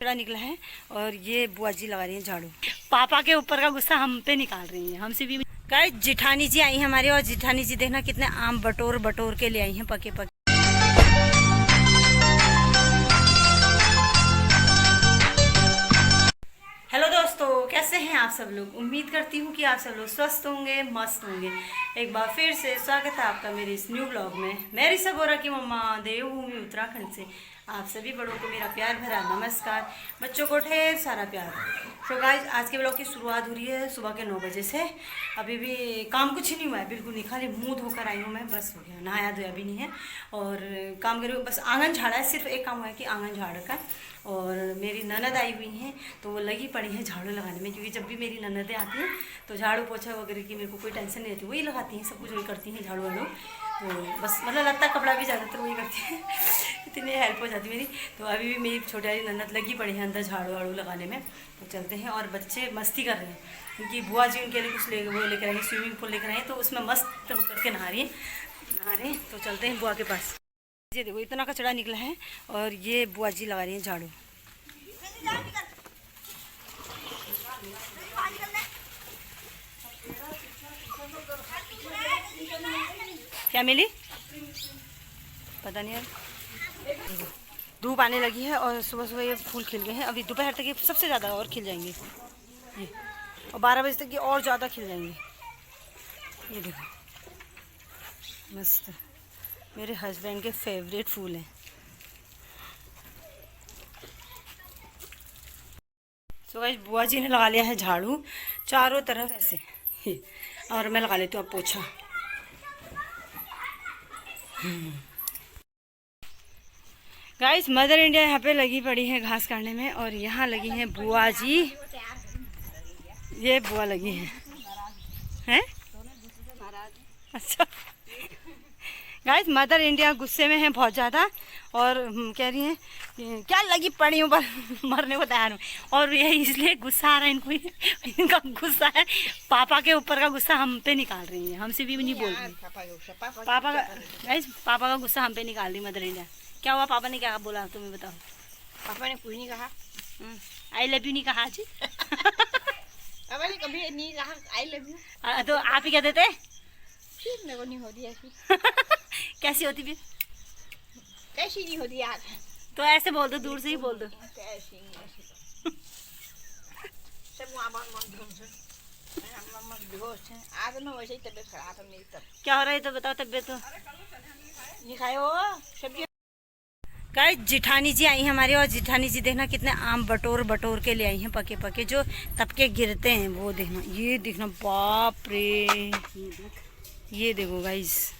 कचरा निकला है और ये बुआ जी लगा रही हैं झाड़ू। पापा के ऊपर का गुस्सा हम पे निकाल रही हैं, हमसे भी। गाइस जिठानी जी आई हैं हमारी, और जिठानी जी देखना कितने आम बटोर बटोर के ले आई हैं पके पके। हेलो दोस्तों, कैसे हैं आप सब लोग। उम्मीद करती हूँ कि आप सब लोग स्वस्थ होंगे, मस्त होंगे। एक बार फिर से स्वागत है आपका मेरे इस न्यू ब्लॉग में। मैं ऋषभोरा की मम्मा देवभूमि उत्तराखंड से आप सभी बड़ों को मेरा प्यार भरा नमस्कार, बच्चों को ढेर सारा प्यार। तो गाइस आज के ब्लॉग की शुरुआत हो रही है सुबह के 9 बजे से। अभी भी काम कुछ नहीं हुआ है, बिल्कुल नहीं, खाली मुँह धोकर आई हूँ मैं, बस हो गया। नहाया धोया भी नहीं है और काम करी, बस आंगन झाड़ा है। सिर्फ एक काम हुआ है कि आंगन झाड़ का। और मेरी ननद आई हुई हैं तो वो लगी पड़ी हैं झाड़ू लगाने में, क्योंकि जब भी मेरी ननदें आती हैं तो झाड़ू पोछा वगैरह की मेरे को कोई टेंशन नहीं रहती, वही लगाती हैं, सब कुछ वही करती हैं झाड़ू वाड़ू। तो बस मतलब लत्ता कपड़ा भी ज़्यादातर वही करती हैं इतनी हेल्प हो जाती मेरी। तो अभी भी मेरी छोटी वाली ननद लगी पड़ी है अंदर झाड़ू वाड़ू लगाने में। तो चलते हैं, और बच्चे मस्ती कर रहे हैं क्योंकि बुआ जी उनके लिए कुछ वो लेकर आएंगे, स्विमिंग पूल लेकर आए, तो उसमें मस्त होकर के नहा रहे हैं। तो चलते हैं बुआ के पास। ये देखो इतना कचरा निकला है और ये बुआ जी लगा रही हैं झाड़ू। क्या मिली पता नहीं यार। धूप आने लगी है और सुबह सुबह ये फूल खिल गए हैं। अभी दोपहर तक ये सबसे ज़्यादा और खिल जाएंगे ये, और 12 बजे तक ये और ज़्यादा खिल जाएंगे। ये देखो मस्त, मेरे हस्बैंड के फेवरेट फूल हैं। सो गाइस बुआ जी ने लगा लिया है झाड़ू चारों तरफ ऐसे, और मैं लगा लेती हूँ अब पोछा। गाइस मदर इंडिया यहाँ पे लगी पड़ी है घास काटने में, और यहाँ लगी हैं बुआ जी। ये बुआ लगी हैं अच्छा। गाइस मदर इंडिया गुस्से में है बहुत ज़्यादा, और कह रही हैं क्या लगी पड़ी हूँ पर मरने को तैयार हूँ। और ये इसलिए गुस्सा आ रहा है इनको, इनका गुस्सा है पापा के ऊपर का गुस्सा हम पे निकाल रही हैं, हमसे भी नहीं बोल रही। पापा का गाइस पापा का गुस्सा हम पे निकाल रही मदर इंडिया। क्या हुआ, पापा ने क्या बोला तुम्हें बताओ। पापा ने कुछ नहीं कहा, आई लव यू नहीं कहा जी पापा ने कभी नहीं कहा आई लव यू। तो आप ही कह देते मेरे को नहीं होती ऐसी कैसी होती फिर, कैसी नहीं होती यार। तो ऐसे बोल दो, दूर से ही बोल दो। कैसी नहीं ऐसी सब बेहोश है आज ना, वैसे ही तबीयत खराब है मेरी। तब क्या हो रहा है तो बताओ तबीयत। तो नहीं खाए हो सब्जी। गाइस जिठानी जी आई हैं हमारी, और जिठानी जी देखना कितने आम बटोर बटोर के ले आई हैं पके पके, जो तबके गिरते हैं वो देखना। ये देखना बाप रे, ये देखो गाइस।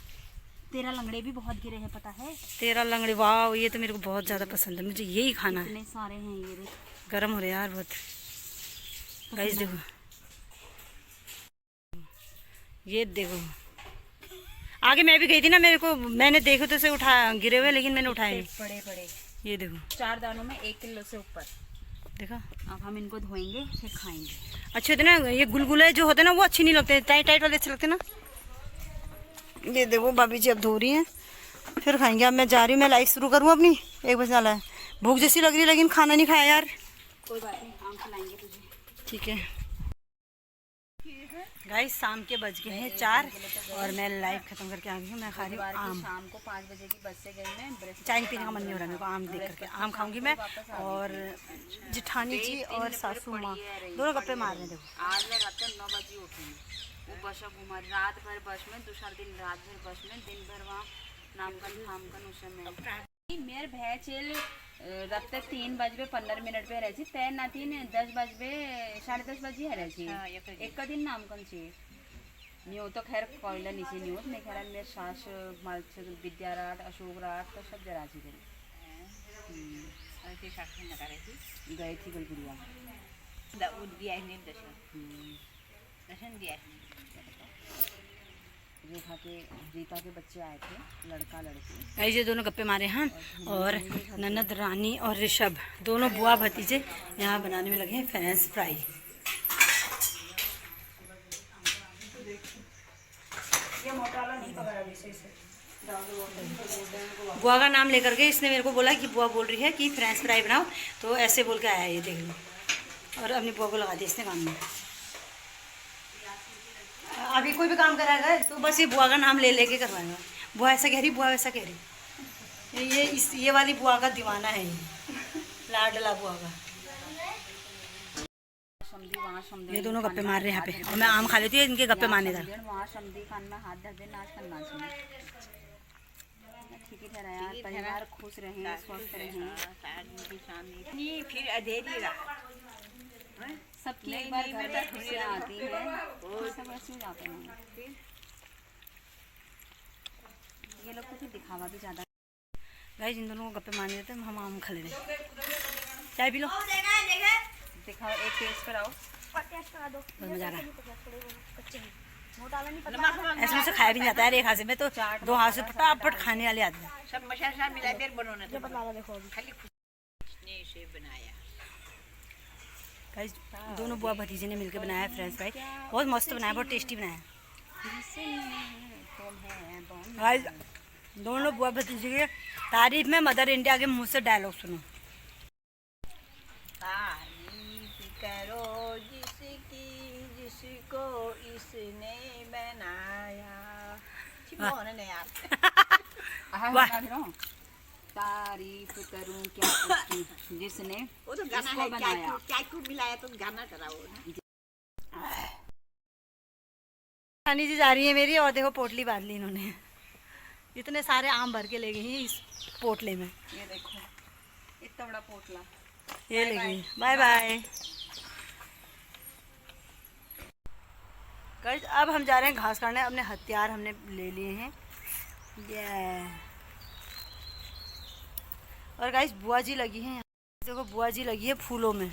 तेरा लंगड़े भी बहुत गिरे हैं पता है। तेरा लंगड़े, वाह ये तो मेरे को बहुत ज़्यादा पसंद है, मुझे यही खाना है। इतने सारे हैं ये देख, गर्म हो रहे यार बहुत। गाइस देखो ये देखो, आगे मैं भी गई थी ना, मेरे को मैंने देखो तो से उठा गिरे हुए, लेकिन मैंने उठाए नहीं। बड़े बड़े ये देखो 4 दानों में 1 किलो से ऊपर। देखा, अब हम इनको धोएंगे फिर खाएंगे। अच्छे होते ना ये गुलगुले जो होते ना, वो अच्छे नहीं लगते, टाइट टाइट वाले अच्छे लगते ना। ये देखो भाभी जी अब धो रही हैं, फिर खाएंगे। अब मैं जा रही हूँ, मैं लाइफ शुरू करूँ अपनी, 1 बजे वाला है। भूख जैसी लग रही है लेकिन खाना नहीं खाया यार। कोई बात नहीं, आम खिलाएंगे तुझे। ठीक है गाइस, शाम के बज गए हैं 4 और मैं लाइव खत्म करके आ गई हूँ। मैं खा रही हूँ आम। शाम को 5 बजे की बस से गई मैं, चाय पीने का मन नहीं हो रहा मेरे को, आम देख करके आम खाऊंगी मैं। और जिठानी जी और सासू माँ दोनों गप्पे मार रहे हैं। देखो आज मैं रात 9 बजे उठी, वो बस घुमा रात भर बस में, दूसरा दिन रात भर बस में, दिन भर वहाँ नामकन फामकन उस समय मेरे भैचेल रात 3 बजे 15 मिनट पे रही तय ना 10 बजे 10:30 बजे है रही एक का दिन नामकन छे नहीं हो तो खैर कोयला नीचे नहीं हो नहीं खैर मेरे सास विद्या राट अशोक राट तो सब जरा सी गई थी गलगुड़िया दर्शन दिया रेखा के रीता के बच्चे आए थे, लड़का लड़की। ऐसे दोनों गप्पे मारे हैं, और ननद रानी और ऋषभ दोनों बुआ भतीजे यहाँ बनाने में लगे हैं फ्रेंच फ्राई। ये मोटा वाला नहीं पकड़ा अभी सही से, बुआ का नाम लेकर के इसने मेरे को बोला कि बुआ बोल रही है कि फ्रेंच फ्राई बनाओ, तो ऐसे बोल के आया ये, देख लो। और अपनी बुआ को लगा दिया इसने काम में। अभी कोई भी काम कराएगा तो बस ये बुआ का नाम ले लेके करवाएगा। बुआ ऐसा कह रही, बुआ वैसा कह रही। ये वाली बुआ का दीवाना है ये, लाडला बुआ का। ये दोनों गप्पे मार रहे हैं यहाँ पे, और मैं आम खा लेती हूँ, इनके गप्पे मारने था। ठीक है यार, परिवार खुश रहे, स्वस्थ रहे। फिर अधेरी सबकी एक बार घर में खुशियाँ आती हैं, सब ऐसे ही जाते हैं। ये लोग को फिर दिखावा भी ज़्यादा। गाइस इन दोनों को गप्पे मारने देते हैं, हम आम खा ले रहे हैं। चाय पी लो, दिखाओ, एक टेस्ट कराओ। बहुत मजा आ रहा है। ऐसे से खाया भी नहीं जाता है एक हाथ से, मैं तो दो हाथ से फटाफट खाने वाले आदमी। सब मसाला मिला देर बनाना खाली खुशने से बनाया। गाइस दोनों बुआ भतीजे ने मिलकर बनाया है फ्रेंच फ्राई, बहुत मस्त बनाया, बहुत टेस्टी बनाया। गाइस दोनों बुआ भतीजे के तारीफ में मदर इंडिया के मुंह से डायलॉग सुनो। तारीफ करो जिसकी जिसको इसने बनाया। तारीफ करूं क्या उसकी जिसने वो तो गाना इसको है, बनाया। चाकू मिलाया तो गाना कराओ ना। नानी जी जा रही है मेरी, और देखो पोटली बांध ली इन्होंने। इतने सारे आम भर के ले गई हैं इस पोटले में। ये देखो इतना बड़ा पोटला, ये ले गई। बाय बाय गाइस, अब हम जा रहे हैं घास काटने। अपने हथियार हमने ले लिए हैं। ये और गाइस बुआ जी लगी हैं, देखो बुआ जी लगी है फूलों में।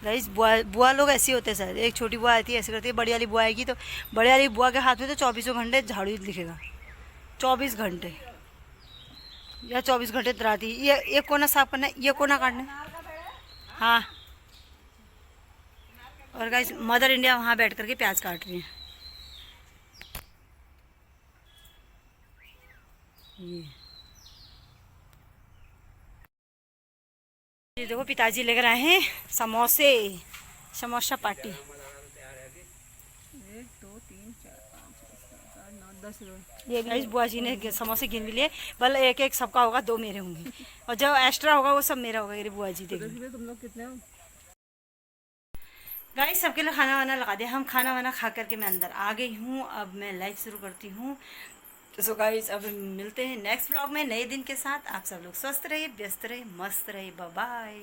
गाइस बुआ लोग ऐसे होते हैं सर। एक छोटी बुआ आती है ऐसे करती है, बड़ी वाली बुआ आएगी तो बड़ी वाली बुआ के हाथ में तो 24 घंटे झाड़ू दिखेगा। 24 घंटे या 24 घंटे दराती। ये कोना साफ करना है, ये कोना काटना है। हाँ, और गाइस मदर इंडिया वहाँ बैठ करके प्याज काट रही है। ये देखो पिताजी लेकर आए हैं समोसे, समोसा पार्टी। 1 2 3 4 5 6 7 8 9 10। ये गाइस बुआ जी ने समोसे गिन भी लिए, बल एक एक सबका होगा, 2 मेरे होंगे, और जो एक्स्ट्रा होगा वो सब मेरा होगा। ये बुआ जी देखिए तुम लोग कितने हो। गाइस सबके लिए खाना वाना लगा दिया, हम खाना वाना खा करके मैं अंदर आ गई हूँ। अब मैं लाइव शुरू करती हूँ। तो गाइस अब मिलते हैं नेक्स्ट व्लॉग में नए दिन के साथ। आप सब लोग स्वस्थ रहिए, व्यस्त रहिए, मस्त रहिए। Bye bye.